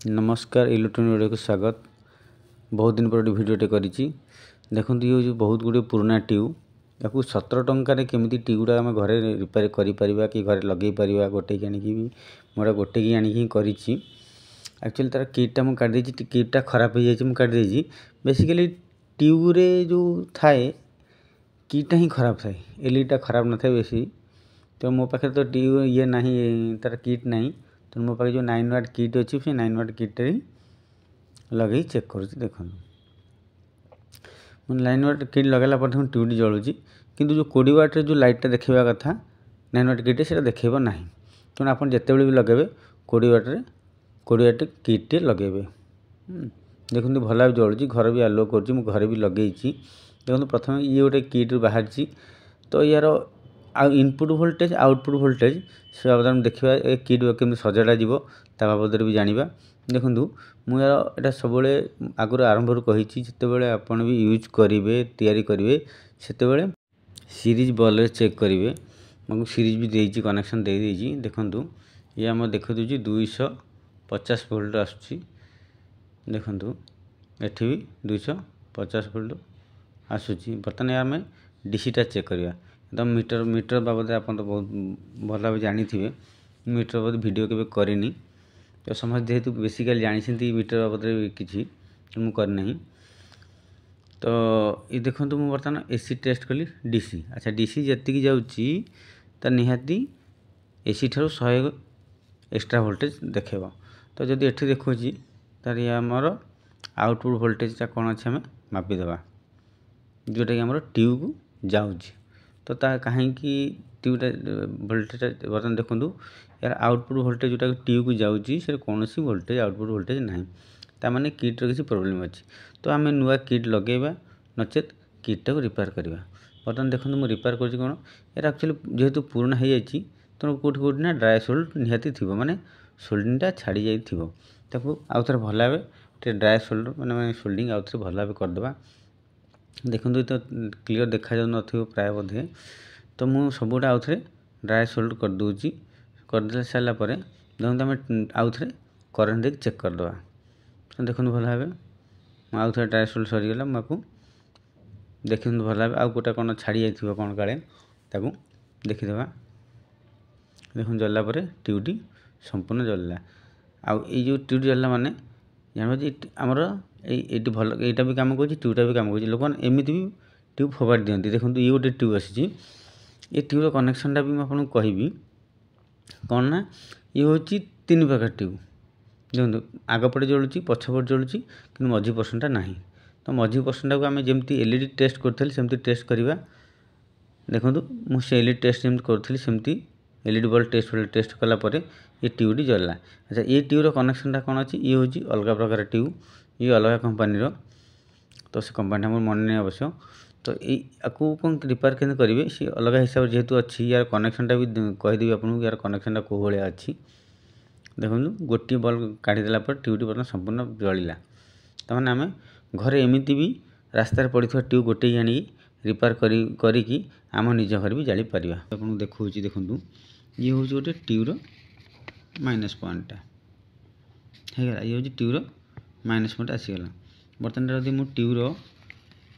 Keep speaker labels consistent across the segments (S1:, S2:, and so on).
S1: नमस्कार electronic video को स्वागत। बहुत दिन पर वीडियोटे करी देखो ये बहुत गुड़े पुराना ट्यूब या 17 टंकार केमी ट्यूबा आम घरे रिपेयर कर कि घरे लगे पार गोटे की आनिकी मोटा गोटे की आनिकी करी एक्चुअली तार किटा मुझे काटिदेजी किटा खराब हो जाए काटिदेजी बेसिकली ट्यूब्रे जो थाए किटा ही खराब थाए एलईडीटा खराब न थाए बेसी। तो मो पाखे तो ट्यूब ये ना तार किट ना तो मो पाखे जो 9 वाट किट अच्छी से 9 वाट किट लगे चेक कर देखो मैं 9 वाट किट लगाला देखो ट्यूब जलूँ किंतु जो 20 वाट जो लाइटा देखा कथा 9 वाट किट से देखा ना तेणु आप जिते भी लगे 20 वाट किट लगे देखते भल भाव जलूँ घर भी आलो कर घरे भी लगे देखो प्रथम ये गोटे किट बाहर तो यार इनपुट वोल्टेज आउटपुट वोल्टेज से बाबद देखा ए किट केमी सजाड़ा जीव ता बाबद भी जाना देखूँ मुझे यहाँ सब आगुरी आरंभ कही जिते आपड़ भी यूज करेंगे तैयारी करेंगे से सीरीज बल्ब चेक करेंगे मैं सीरीज भी देती कनेक्शन दे देती देखूँ ये आम देखो 250 वोल्ट आसूँ देखूँ एठी भी 250 वोल्ट आसूँ बर्तमान आम डीसीटा चेक करवा एकदम मीटर बाबद आप तो बहुत भल भाव जानी थे मीटर बाबद वीडियो केवे करनी तो समझ जेहेतु बेसिकली जानी मीटर बाबद किसी मुझे करना तो ये देखो मुझे बर्तमान एसी टेस्ट कली डीसी अच्छा डीसी जी जाऊँगी तो निहाती एसी ठार 100 एक्स्ट्रा वोल्टेज देखेब तो जब ये देखो तार ये आमर आउटपुट वोल्टेजटा कौन अच्छे आम मापिदेवा जोटा कि आम ट्यूब को जाऊँ तो कहीं ट्यूबटा वोल्टेज बर्तमान देखूँ यार आउटपुट वोल्टेज जोटा ट्यूब को जाऊँगी से कौन सी वोल्टेज आउटपुट वोल्टेज ना ताने किट्र किसी प्रोब्लेम अच्छी तो आम नुआ किट लगेगा नचेत किटा को रिपेयर करवा बर्तमान देखो मुझे रिपेयर कर कौन यार एक्चुअली जेहेतु पुराना हो जाए तेणु कौट कौट ना ड्राए सोल्ड निहाती थी माने सोल्डिंगटा छाड़ी जाइए आउ थे भल भाव ड्राए सोल्ड मैंने सोल्डिंग आउ थे भल भाव करदे देखो तो क्लीयर देखा जाऊ न प्राय बोधे तो मुझे सबुटा आउ थे ड्राए सोल्ड करदे करदे सारापर देखो आम आउ थे करेन्ट देख चेक करदे देखो भल भाव आउ थे ड्राए सोल्ड सरीगला मुझे देखते भल भाव आउ गोटे कौन छाड़ी जाइए कौन काले देखीदे देखो जल्ला ट्यूबटी संपूर्ण जल्ला आउ जो ट्यूब जल्ला माने जान आमर ये भल यहाँ भी कम कर ट्यूबटा भी कम कर लोक मैंने एमती भी ट्यूब फोपाड़ी दिखती देखो ये गोटे ट्यूब आसी ये ट्यूबर कनेक्शनटा भी मुझे कहि कौन ना ये हूँ 3 प्रकार ट्यूब देखो आगपटे जलूँ पछपटे जलूँ कि मझी पर्सनटा ना तो मझी पर्सनटा को आम जमी एलईडी टेस्ट करी सेमती टेस्ट करवा देखो मुझे एलईडी टेस्ट जमी करी सेमती एलईडी बल्ब टेस्ट कलापर ये ट्यूबटी जल्ला अच्छा ये ट्यूबर कनेक्शनटा कौन अच्छी ये हूँ अलग प्रकार ट्यूब ये अलग कंपानी तो से कंपानी मोर मन नहीं अवश्य तो आपको कौन रिपेयर के करेंगे सी अलग हिसाब से जेहेतु अच्छी यार कनेक्शनटा भी कहीदेवी आपको यार कनेक्शनटा कौ भाया अच्छी देखो गोटे बल्ब काढ़ीदेला ट्यूबटी बर्तमान संपूर्ण जलिला तमें आम घरे एमती भी रास्तार पड़ा ट्यूब गोटे आनी रिपेयर करी आम निज घर भी जाली पार आपको देखा देखूँ ये हूँ गोटे ट्यूबर माइनस पॉइंटा है ये हूँ ट्यूबर माइनस पॉइंट आसीगला बर्तमान जब मुझे ट्यूबर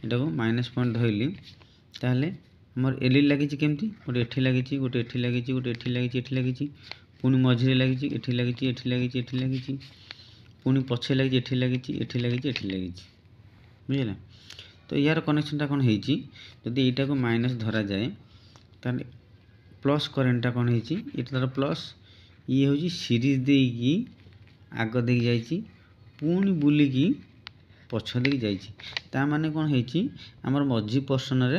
S1: यहाँ को माइनस पॉइंट धरली ताहले मोर एलईडी लगी केमती गोटे एठी लगी गोटे एठी लगी गोटे एठी लगी एठी लगी पुणी मझे लगी एठी लगी एठी लगी एठी लगी पुणी पछे लगी एठी लगी एठी लगी एठी लगी बुझे तो यार कनेक्शनटा कौन है जदि यहाँ को माइनस धरा जाए ताहले प्लस करेन्टटा कौन है ये तार प्लस ये हूँ सीरीज देकी आग दे जाइए पुणी बुलिकी पछ देकी जाइए माने कौन है आमर मझी पर्सन रे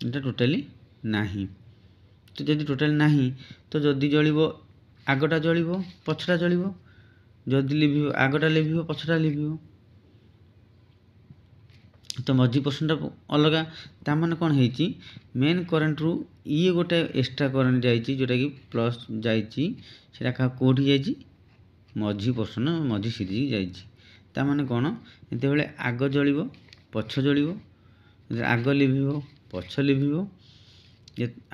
S1: ये टोटाली नाही तो जदि टोटाली नाही तो जदि जलिबो आगटा जलिबो पछटा जलिबो जदि लिभिबो आगटा लिभिबो पछटा लिभिबो तो मझी पर्सनटा अलग ताने कौन है मेन करेन्ट रु ये गोटे एक्स्ट्रा करेन्ट जाइए जोटा कि प्लस जाइए कौटी जाइए मझी पर्सन मझी सीरीज जाइए माने कौन ये आग जलिबो पछ जलिबो आग लिभिबो पछ लिभिबो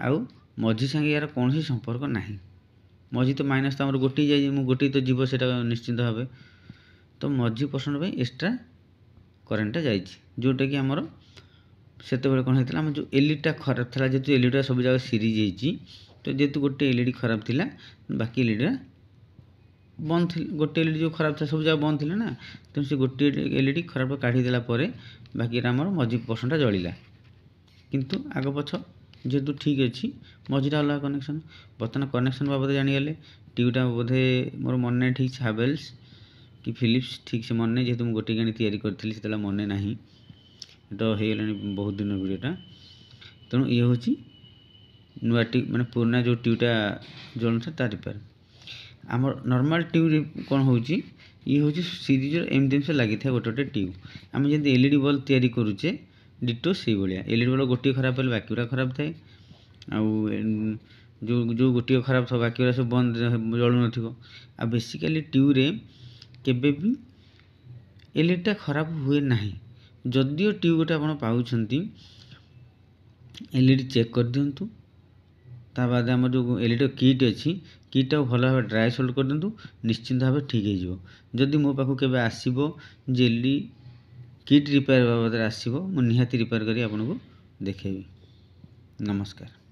S1: आउ मझी संगे यार कौन संपर्क ना मझी तो माइनस तो गोटे जाइए गोटे तो जीव से निश्चिंत भाव तो मझी पोर्शन पे एक्स्ट्रा करेन्टा जाइए जोटा कि आमर से कौन होता है जो एलईडी खराब था जेहतु एलईडी सब जगह सीरीज होती तो जेहतु गोटे एलईडी खराब थिला बाकी एलईडी बंद थी गोटे एलईडी जो खराब था सब जगह बंद थी ना तेणु से गोटे एलईडी खराब काढ़ीदेला बाकी आमर मझी पोर्शनटा जलिला किंतु आग पछ जेहेतु ठीक अच्छी मझीटा अलग कनेक्शन बर्तमान कनेक्शन बाबद जानीगले ट्यूबटा बोधे मोर मन ना ठीक हावेल्स कि फिलिप्स ठीक से मन नहीं जेहतु मुझे गोटे आनी तैयारी करी से मन ना तो हो गला बहुत दिन वीडियोटा तेणु ये हूँ नुआ ट्यूब मैंने पुराना जो ट्यूबटा जलू था तार रिपेयर आमर नॉर्मल ट्यूब कौन हो ये हूँ सीरीज एमती से लगी था गोटे गोटे ट्यूब आम जब एलईडी बल्ब तैयारी करुचे डिटो से भाया एलईडी बल्ब गोटे खराब हेल्ले बाकी गुरा खराब थाए जो जो गोटे खराब था बाकी सब बंद जलू न बेसिकाली ट्यूब्रे केबे भी एलईडी खराब हुए ना जदियो ट्यूब गोटे आप पाँच एलईडी चेक कर दिंतु ता बाद आम जो एलईडी किट अच्छी किटा भल भाव ड्राई सोल्ड कर दिंतु निश्चिंत भाव ठीक हो जदि मो पाखु केबे आसीबो जे एलईडी किट रिपेयर बाबद आसीबो मु निहाती रिपेयर करी आपको देखेबी। नमस्कार।